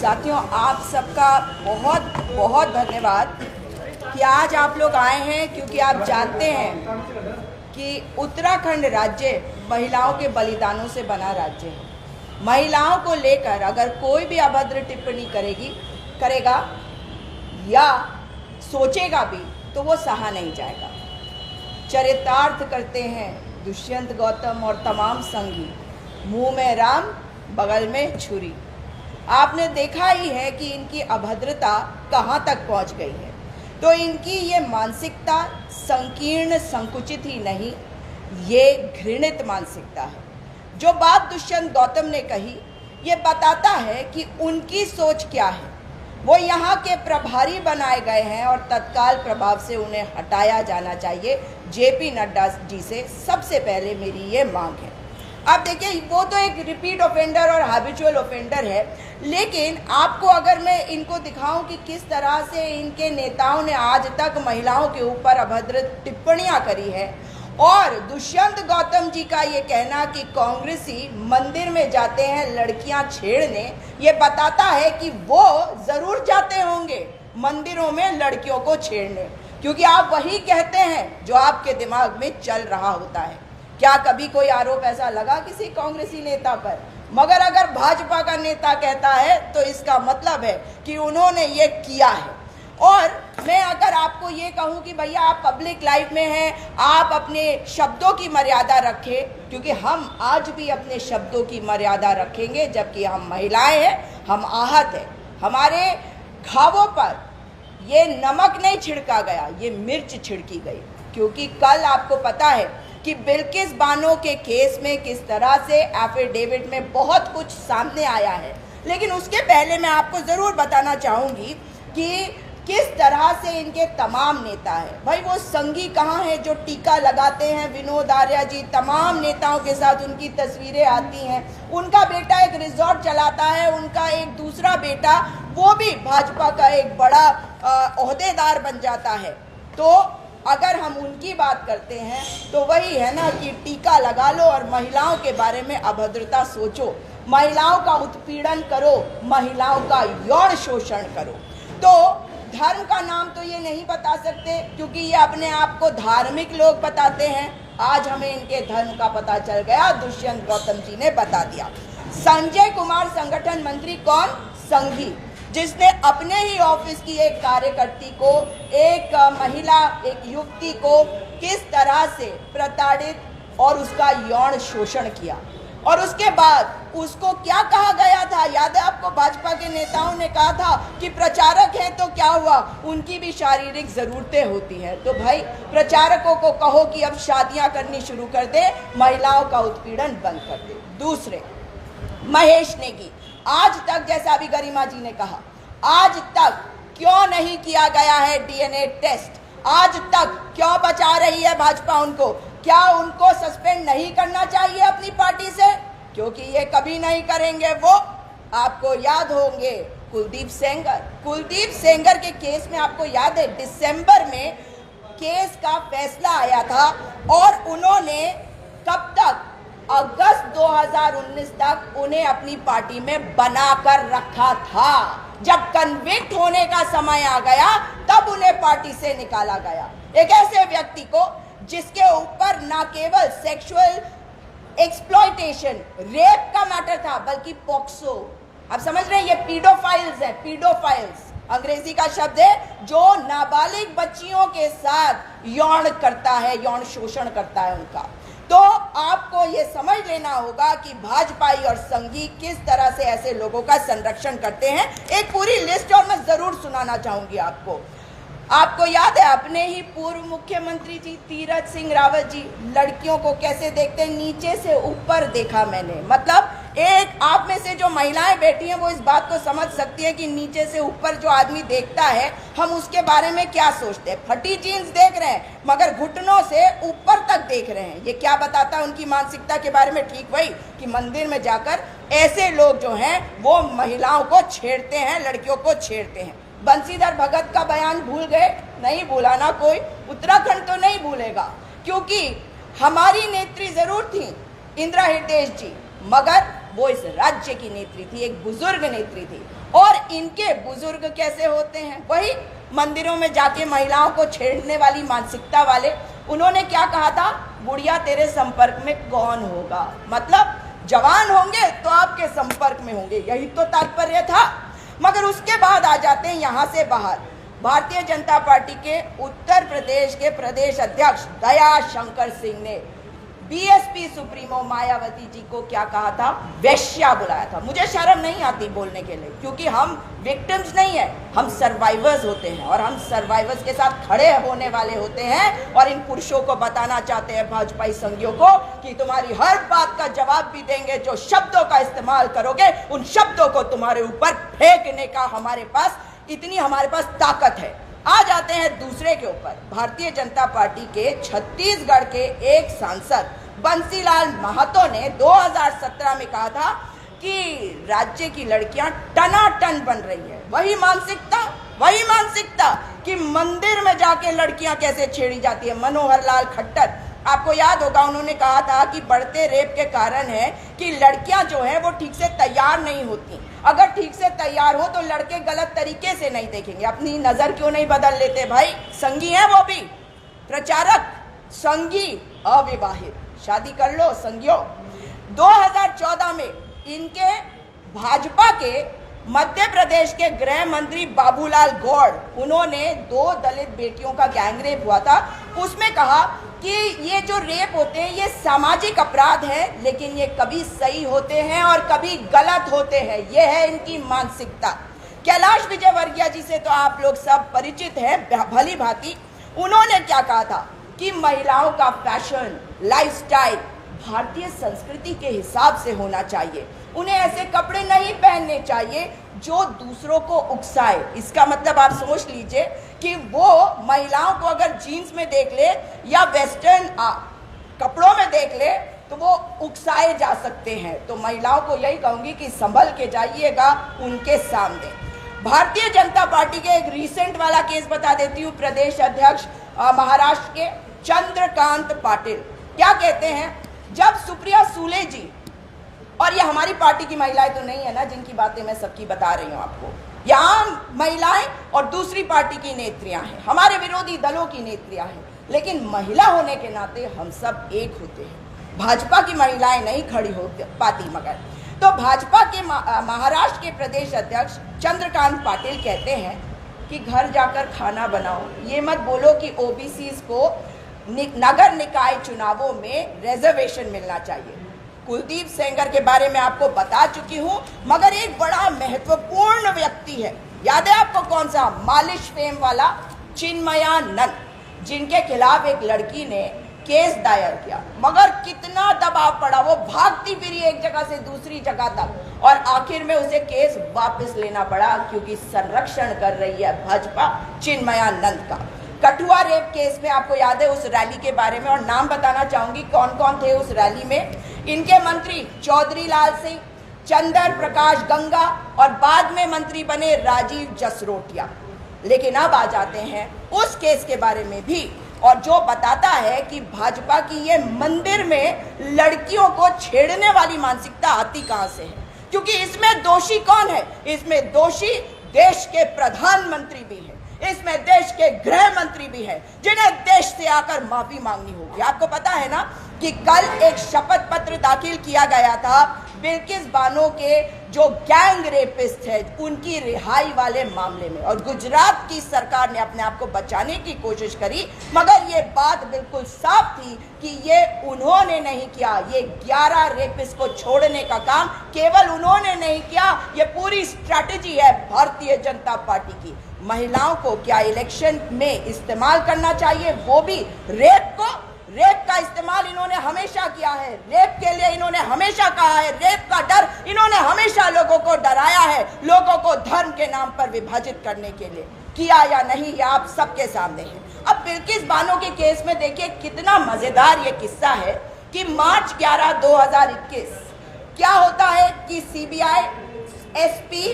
साथियों, आप सबका बहुत बहुत धन्यवाद कि आज आप लोग आए हैं, क्योंकि आप जानते हैं कि उत्तराखंड राज्य महिलाओं के बलिदानों से बना राज्य है। महिलाओं को लेकर अगर कोई भी अभद्र टिप्पणी करेगा या सोचेगा भी तो वो सहा नहीं जाएगा। चरितार्थ करते हैं दुष्यंत गौतम और तमाम संगी, मुंह में राम बगल में छुरी। आपने देखा ही है कि इनकी अभद्रता कहाँ तक पहुँच गई है। तो इनकी ये मानसिकता संकीर्ण संकुचित ही नहीं, ये घृणित मानसिकता है। जो बात दुष्यंत गौतम ने कही, ये बताता है कि उनकी सोच क्या है। वो यहाँ के प्रभारी बनाए गए हैं और तत्काल प्रभाव से उन्हें हटाया जाना चाहिए। जेपी नड्डा जी से सबसे पहले मेरी ये मांग है। अब देखिए, वो तो एक रिपीट ऑफेंडर और हैबिचुअल ऑफेंडर है, लेकिन आपको अगर मैं इनको दिखाऊं कि किस तरह से इनके नेताओं ने आज तक महिलाओं के ऊपर अभद्र टिप्पणियां करी है, और दुष्यंत गौतम जी का ये कहना कि कांग्रेसी मंदिर में जाते हैं लड़कियां छेड़ने, ये बताता है कि वो जरूर जाते होंगे मंदिरों में लड़कियों को छेड़ने, क्योंकि आप वही कहते हैं जो आपके दिमाग में चल रहा होता है। क्या कभी कोई आरोप ऐसा लगा किसी कांग्रेसी नेता पर? मगर अगर भाजपा का नेता कहता है तो इसका मतलब है कि उन्होंने ये किया है। और मैं अगर आपको ये कहूं कि भैया आप पब्लिक लाइफ में हैं, आप अपने शब्दों की मर्यादा रखें, क्योंकि हम आज भी अपने शब्दों की मर्यादा रखेंगे, जबकि हम महिलाएं हैं, हम आहत हैं। हमारे घावों पर ये नमक नहीं छिड़का गया, ये मिर्च छिड़की गई, क्योंकि कल आपको पता है कि बिल्किस बानो के केस में किस तरह से एफिडेविट में बहुत कुछ सामने आया है। लेकिन उसके पहले मैं आपको ज़रूर बताना चाहूँगी कि किस तरह से इनके तमाम नेता हैं। भाई, वो संगी कहाँ हैं जो टीका लगाते हैं? विनोद आर्या जी, तमाम नेताओं के साथ उनकी तस्वीरें आती हैं। उनका बेटा एक रिजॉर्ट चलाता है, उनका एक दूसरा बेटा वो भी भाजपा का एक बड़ा ओहदेदार बन जाता है। तो अगर हम उनकी बात करते हैं तो वही है ना कि टीका लगा लो और महिलाओं के बारे में अभद्रता सोचो, महिलाओं का उत्पीड़न करो, महिलाओं का यौन शोषण करो। तो धर्म का नाम तो ये नहीं बता सकते, क्योंकि ये अपने आप को धार्मिक लोग बताते हैं। आज हमें इनके धर्म का पता चल गया, दुष्यंत गौतम जी ने बता दिया। संजय कुमार संगठन मंत्री कौन? संघी, जिसने अपने ही ऑफिस की एक कार्यकर्ती को, एक महिला, एक युवती को किस तरह से प्रताड़ित और उसका यौन शोषण किया, और उसके बाद उसको क्या कहा गया था? याद है आपको? भाजपा के नेताओं ने कहा था कि प्रचारक हैं तो क्या हुआ, उनकी भी शारीरिक ज़रूरतें होती हैं। तो भाई, प्रचारकों को कहो कि अब शादियां करनी शुरू कर दे, महिलाओं का उत्पीड़न बंद कर दे। दूसरे, महेश नेगी, आज तक, जैसा अभी गरिमा जी ने कहा, आज तक क्यों नहीं किया गया है डीएनए टेस्ट? आज तक क्यों बचा रही है भाजपा उनको? क्या उनको सस्पेंड नहीं करना चाहिए अपनी पार्टी से? क्योंकि ये कभी नहीं करेंगे। वो आपको याद होंगे कुलदीप सेंगर के केस में, आपको याद है दिसंबर में केस का फैसला आया था, और उन्होंने कब तक? अगस्त 2019 तक उन्हें अपनी पार्टी में बनाकर रखा था। जब कन्विक्ट होने का समय आ गया तब उन्हें पार्टी से निकाला गया। एक ऐसे व्यक्ति को जिसके ऊपर ना केवल सेक्सुअल एक्सप्लॉयटेशन, रेप का मैटर था, बल्कि पॉक्सो, आप समझ रहे हैं, ये पीडोफाइल्स है, पीडोफाइल्स अंग्रेजी का शब्द है, जो नाबालिग बच्चियों के साथ यौन करता है, यौन शोषण करता है उनका। तो आपको ये समझ लेना होगा कि भाजपाई और संघी किस तरह से ऐसे लोगों का संरक्षण करते हैं। एक पूरी लिस्ट और मैं जरूर सुनाना चाहूंगी आपको। आपको याद है अपने ही पूर्व मुख्यमंत्री जी तीरथ सिंह रावत जी लड़कियों को कैसे देखते हैं? नीचे से ऊपर देखा मैंने। मतलब एक आप में से जो महिलाएं बैठी हैं वो इस बात को समझ सकती हैं कि नीचे से ऊपर जो आदमी देखता है, हम उसके बारे में क्या सोचते हैं। फटी जीन्स देख रहे हैं मगर घुटनों से ऊपर तक देख रहे हैं। ये क्या बताता है उनकी मानसिकता के बारे में? ठीक वही कि मंदिर में जाकर ऐसे लोग जो हैं वो महिलाओं को छेड़ते हैं, लड़कियों को छेड़ते हैं। बंसीधर भगत का बयान भूल गए? नहीं भूला ना कोई, उत्तराखंड तो नहीं भूलेगा, क्योंकि हमारी नेत्री जरूर थी इंदिरा हृदयेश जी, मगर वो इस राज्य की नेत्री थी, एक बुजुर्ग नेत्री थी। और इनके बुजुर्ग कैसे होते हैं, वही मंदिरों में जाके महिलाओं को छेड़ने वाली मानसिकता वाले। उन्होंने क्या कहा था, बुढ़िया तेरे संपर्क में कौन होगा, मतलब जवान होंगे तो आपके संपर्क में होंगे, यही तो तात्पर्य था। मगर उसके बाद आ जाते हैं यहाँ से बाहर। भारतीय जनता पार्टी के उत्तर प्रदेश के प्रदेश अध्यक्ष दया शंकर सिंह ने बीएसपी सुप्रीमो मायावती जी को क्या कहा था, वेश्या बुलाया था। मुझे शर्म नहीं आती बोलने के लिए, क्योंकि हम विक्टिम्स नहीं है, हम सर्वाइवर्स होते हैं और हम सर्वाइवर्स के साथ खड़े होने वाले होते हैं। और इन पुरुषों को बताना चाहते हैं, भाजपाई संघियों को, कि तुम्हारी हर बात का जवाब भी देंगे। जो शब्दों का इस्तेमाल करोगे उन शब्दों को तुम्हारे ऊपर फेंकने का हमारे पास ताकत है। आ जाते हैं दूसरे के ऊपर। भारतीय जनता पार्टी के छत्तीसगढ़ के एक सांसद बंसीलाल महतो ने 2017 में कहा था कि राज्य की लड़कियां टनाटन बन रही है। वही मानसिकता कि मंदिर में जाके लड़कियां कैसे छेड़ी जाती है। मनोहर लाल खट्टर, आपको याद होगा, उन्होंने कहा था कि बढ़ते रेप के कारण है कि लड़कियां जो है वो ठीक से तैयार नहीं होती। अगर ठीक से तैयार हो तो लड़के गलत तरीके से नहीं देखेंगे। अपनी नजर क्यों नहीं बदल लेते भाई, संगी है वो भी प्रचारक, संगी अविवाहित, शादी कर लो संगियों। 2014 में इनके भाजपा के मध्य प्रदेश के गृह मंत्री बाबूलाल गौड़, उन्होंने 2 दलित बेटियों का गैंगरेप हुआ था, उसमें कहा कि ये जो रेप होते हैं ये सामाजिक अपराध है, लेकिन ये कभी सही होते हैं और कभी गलत होते हैं। ये है इनकी मानसिकता। कैलाश विजयवर्गीय जी से तो आप लोग सब परिचित हैं भली भांति। उन्होंने क्या कहा था कि महिलाओं का फैशन, लाइफस्टाइल भारतीय संस्कृति के हिसाब से होना चाहिए। उन्हें ऐसे कपड़े नहीं पहनने चाहिए जो दूसरों को उकसाए। इसका मतलब आप सोच लीजिए कि वो महिलाओं को अगर जीन्स में देख ले या वेस्टर्न कपड़ों में देख ले तो वो उकसाए जा सकते हैं। तो महिलाओं को यही कहूंगी कि संभल के जाइएगा उनके सामने। भारतीय जनता पार्टी के एक रिसेंट वाला केस बता देती हूँ। प्रदेश अध्यक्ष महाराष्ट्र के चंद्रकांत पाटिल क्या कहते हैं, जब सुप्रिया सुले जी, और ये हमारी पार्टी की महिलाएं तो नहीं है ना जिनकी बातें मैं सबकी बता रही हूं आपको, यहाँ महिलाएं और दूसरी पार्टी की नेत्रियां हैं, हमारे विरोधी दलों की नेत्रियां हैं, लेकिन महिला होने के नाते हम सब एक होते हैं। भाजपा की महिलाएं नहीं खड़ी हो पाती। मगर तो भाजपा के महाराष्ट्र के प्रदेश अध्यक्ष चंद्रकांत पाटिल कहते हैं कि घर जाकर खाना बनाओ, ये मत बोलो कि ओबीसीज को नगर निकाय चुनावों में रिजर्वेशन मिलना चाहिए। कुलदीप सेंगर के बारे में आपको बता चुकी हूं, मगर एक बड़ा महत्वपूर्ण व्यक्ति है, याद है आपको कौन सा, मालिश फेम वाला चिन्मया नंद, जिनके खिलाफ एक लड़की ने केस दायर किया, मगर कितना दबाव पड़ा, वो भागती फिरी एक जगह से दूसरी जगह तक और आखिर में उसे केस वापस लेना पड़ा क्योंकि संरक्षण कर रही है भाजपा चिन्मया नंद का। कठुआ रेप केस में आपको याद है उस रैली के बारे में, और नाम बताना चाहूंगी कौन कौन थे उस रैली में। इनके मंत्री चौधरी लाल सिंह, चंद्र प्रकाश गंगा और बाद में मंत्री बने राजीव जसरोटिया। लेकिन अब आ जाते हैं उस केस के बारे में भी, और जो बताता है कि भाजपा की ये मंदिर में लड़कियों को छेड़ने वाली मानसिकता आती कहां से है। क्योंकि इसमें दोषी कौन है, इसमें दोषी देश के प्रधानमंत्री भी है, इसमें देश के गृह मंत्री भी है, जिन्हें देश से आकर माफी मांगनी होगी। आपको पता है ना कि कल एक शपथ पत्र दाखिल किया गया था बिल्किस बानो के जो गैंग रेपिस्ट है उनकी रिहाई वाले मामले में, और गुजरात की सरकार ने अपने आप को बचाने की कोशिश करी, मगर ये बात बिल्कुल साफ थी कि ये उन्होंने नहीं किया। ये 11 रेपिस्ट को छोड़ने का काम केवल उन्होंने नहीं किया, ये पूरी स्ट्रैटेजी है भारतीय जनता पार्टी की। महिलाओं को क्या इलेक्शन में इस्तेमाल करना चाहिए, वो भी रेप का इस्तेमाल इन्होंने हमेशा किया है, रेप के लिए इन्होंने हमेशा कहा है, रेप का डर इन्होंने हमेशा लोगों को डराया है, लोगों को धर्म के नाम पर विभाजित करने के लिए। किया या नहीं ये आप सबके सामने है। अब बिल्किस बानो के केस में देखिए कितना मजेदार ये किस्सा है कि मार्च 11, 2021 क्या होता है कि सीबीआई एसपी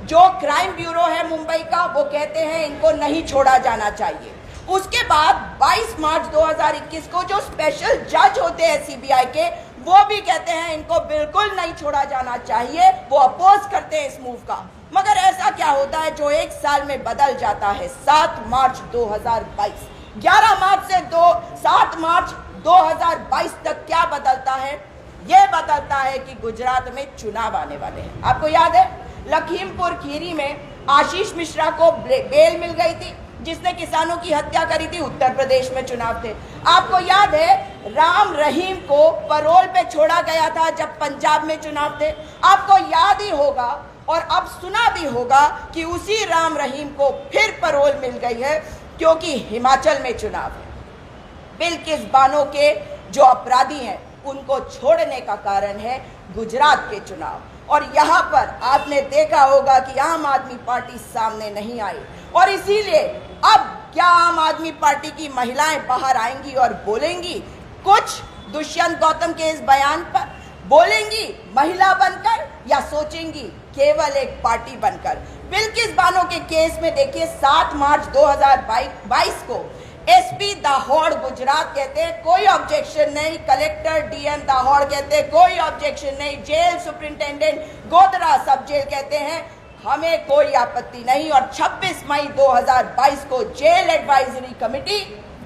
जो क्राइम ब्यूरो है मुंबई का, वो कहते हैं इनको नहीं छोड़ा जाना चाहिए। उसके बाद 22 मार्च 2021 को जो स्पेशल जज होते हैं सीबीआई के, वो भी कहते हैं इनको बिल्कुल नहीं छोड़ा जाना चाहिए, वो अपोज करते हैं इस मूव का। मगर ऐसा क्या होता है जो एक साल में बदल जाता है? 7 मार्च 2022, 11 मार्च से 7 मार्च 2022 तक क्या बदलता है? ये बदलता है कि गुजरात में चुनाव आने वाले हैं। आपको याद है लखीमपुर खीरी में आशीष मिश्रा को बेल मिल गई थी, जिसने किसानों की हत्या करी थी। उत्तर प्रदेश में चुनाव थे। आपको याद है राम रहीम को पैरोल पे छोड़ा गया था जब पंजाब में चुनाव थे। आपको याद ही होगा और अब सुना भी होगा कि उसी राम रहीम को फिर पैरोल मिल गई है क्योंकि हिमाचल में चुनाव है। बिल्किस बानो के जो अपराधी हैं उनको छोड़ने का कारण है गुजरात के चुनाव। और यहाँ पर आपने देखा होगा कि आम आदमी पार्टी सामने नहीं आई, और इसीलिए अब क्या आम आदमी पार्टी की महिलाएं बाहर आएंगी और बोलेंगी कुछ दुष्यंत गौतम के इस बयान पर? बोलेंगी महिला बनकर या सोचेंगी केवल एक पार्टी बनकर? बिल्किस बानो के केस में देखिए 7 मार्च 2022 को एसपी दाहोड़ गुजरात कहते हैं कोई ऑब्जेक्शन नहीं, कलेक्टर डीएम दाहोड़ कहते हैं कोई ऑब्जेक्शन नहीं, जेल सुपरिंटेंडेंट गोधरा सब जेल कहते हैं हमें कोई आपत्ति नहीं। और 26 मई 2022 को जेल एडवाइजरी कमेटी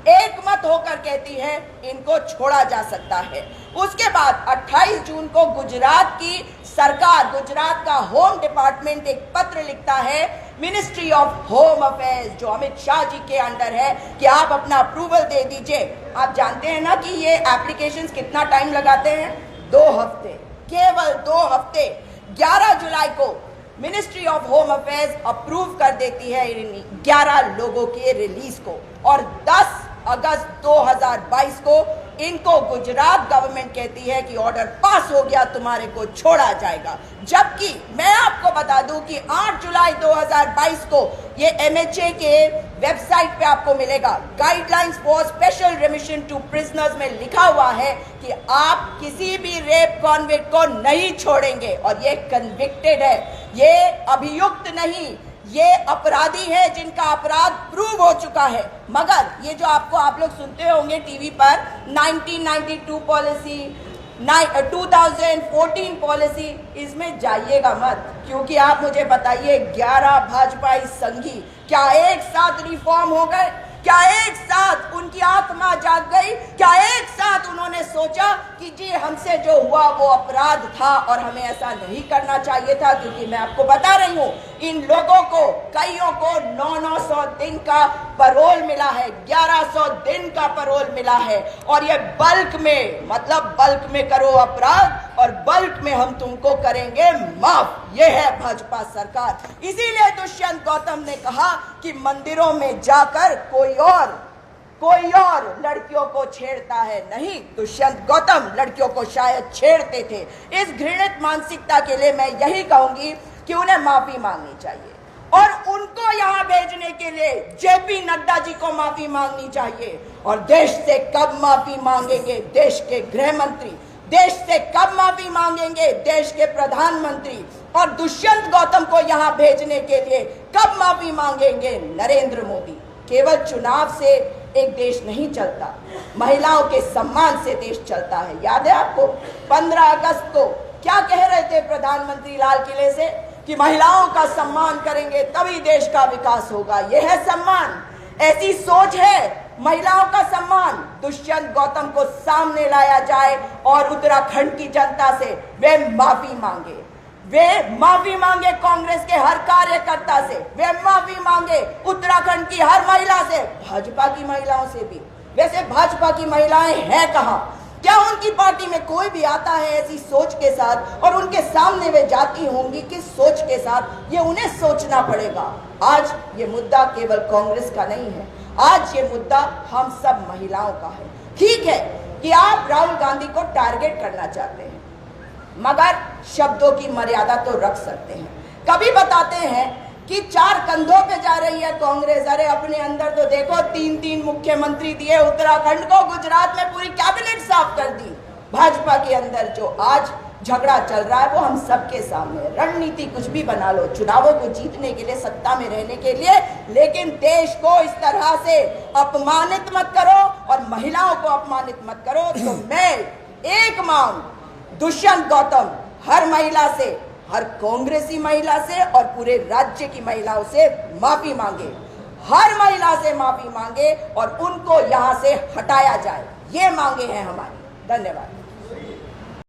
एक मत होकर कहती है इनको छोड़ा जा सकता है। उसके बाद 28 जून को गुजरात की सरकार, गुजरात का होम डिपार्टमेंट एक पत्र लिखता है मिनिस्ट्री ऑफ होम अफेयर्स जो अमित शाह जी के अंडर है कि आप अपना अप्रूवल दे दीजिए। आप जानते हैं ना कि ये एप्लीकेशंस कितना टाइम लगाते हैं? 2 हफ्ते, केवल 2 हफ्ते। 11 जुलाई को ministry of home affairs approve कर देती है 11 लोगों के रिलीज को, और 10 अगस्त 2022 को इनको गुजरात गवर्नमेंट कहती है कि ऑर्डर पास हो गया, तुम्हारे को छोड़ा जाएगा। जबकि मैं आपको बता दूं कि 8 जुलाई 2022 को ये एमएचए के वेबसाइट पे आपको मिलेगा guidelines for special remission to prisoners में लिखा हुआ है कि आप किसी भी रेप कॉन्विक्ट को नहीं छोड़ेंगे। और ये कन्विक्टेड है, ये अभियुक्त नहीं, ये अपराधी है जिनका अपराध प्रूव हो चुका है। मगर ये जो आप लोग सुनते होंगे टीवी पर 1992 पॉलिसी, 2014 पॉलिसी, इसमें जाइएगा मत। क्योंकि आप मुझे बताइए 11 भाजपाई संघी क्या एक साथ रिफॉर्म हो गए? क्या एक साथ उनकी आत्मा जाग गई? क्या एक साथ उन्होंने सोचा कि जी हमसे जो हुआ वो अपराध था और हमें ऐसा नहीं करना चाहिए था? क्योंकि मैं आपको बता रही हूं इन लोगों को, कईयों को 900 दिन का पैरोल मिला है, 1100 दिन का पैरोल मिला है। और ये बल्क में, मतलब बल्क में करो अपराध और बल्क में हम तुमको करेंगे माफ। ये है भाजपा सरकार। इसीलिए दुष्यंत गौतम ने कहा कि मंदिरों में जाकर कोई और लड़कियों को छेड़ता है। नहीं, दुष्यंत गौतम लड़कियों को शायद छेड़ते थे। इस घृणित मानसिकता के लिए मैं यही कहूंगी कि उन्हें माफी मांगनी चाहिए, और उनको यहां भेजने के लिए जेपी नड्डा जी को माफी मांगनी चाहिए। और देश से कब माफी मांगेंगे देश के गृह मंत्री? देश से कब माफी मांगेंगे देश के प्रधानमंत्री? और दुष्यंत गौतम को यहां भेजने के लिए कब माफी मांगेंगे नरेंद्र मोदी? केवल चुनाव से एक देश नहीं चलता, महिलाओं के सम्मान से देश चलता है। याद है आपको 15 अगस्त को क्या कह रहे थे प्रधानमंत्री लाल किले से? कि महिलाओं का सम्मान करेंगे तभी देश का विकास होगा। यह है सम्मान, ऐसी सोच है महिलाओं का सम्मान। दुष्यंत गौतम को सामने लाया जाए और उत्तराखंड की जनता से वे माफी मांगे, वे माफी मांगे कांग्रेस के हर कार्यकर्ता से, वे माफी मांगे उत्तराखंड की हर महिला से, भाजपा की महिलाओं से भी। वैसे भाजपा की महिलाएं हैं कहां? क्या उनकी पार्टी में कोई भी आता है ऐसी सोच के साथ? और उनके सामने वे जाती होंगी किस सोच के साथ? ये उन्हें सोचना पड़ेगा। आज ये मुद्दा केवल कांग्रेस का नहीं है, आज ये मुद्दा हम सब महिलाओं का है। ठीक है कि आप राहुल गांधी को टारगेट करना चाहते हैं, मगर शब्दों की मर्यादा तो रख सकते हैं। कभी बताते हैं कि 4 कंधों पे जा रही है कांग्रेस। अरे अपने अंदर तो देखो, 3 मुख्यमंत्री दिए उत्तराखंड को, गुजरात में पूरी कैबिनेट साफ कर दी। भाजपा के अंदर जो आज झगड़ा चल रहा है वो हम सबके सामने। रणनीति कुछ भी बना लो चुनावों को जीतने के लिए, सत्ता में रहने के लिए, लेकिन देश को इस तरह से अपमानित मत करो और महिलाओं को अपमानित मत करो। तो मैं एक मांग, दुष्यंत गौतम हर महिला से, हर कांग्रेसी महिला से और पूरे राज्य की महिलाओं से माफी मांगे, हर महिला से माफी मांगे और उनको यहां से हटाया जाए। ये मांगे हैं हमारी। धन्यवाद।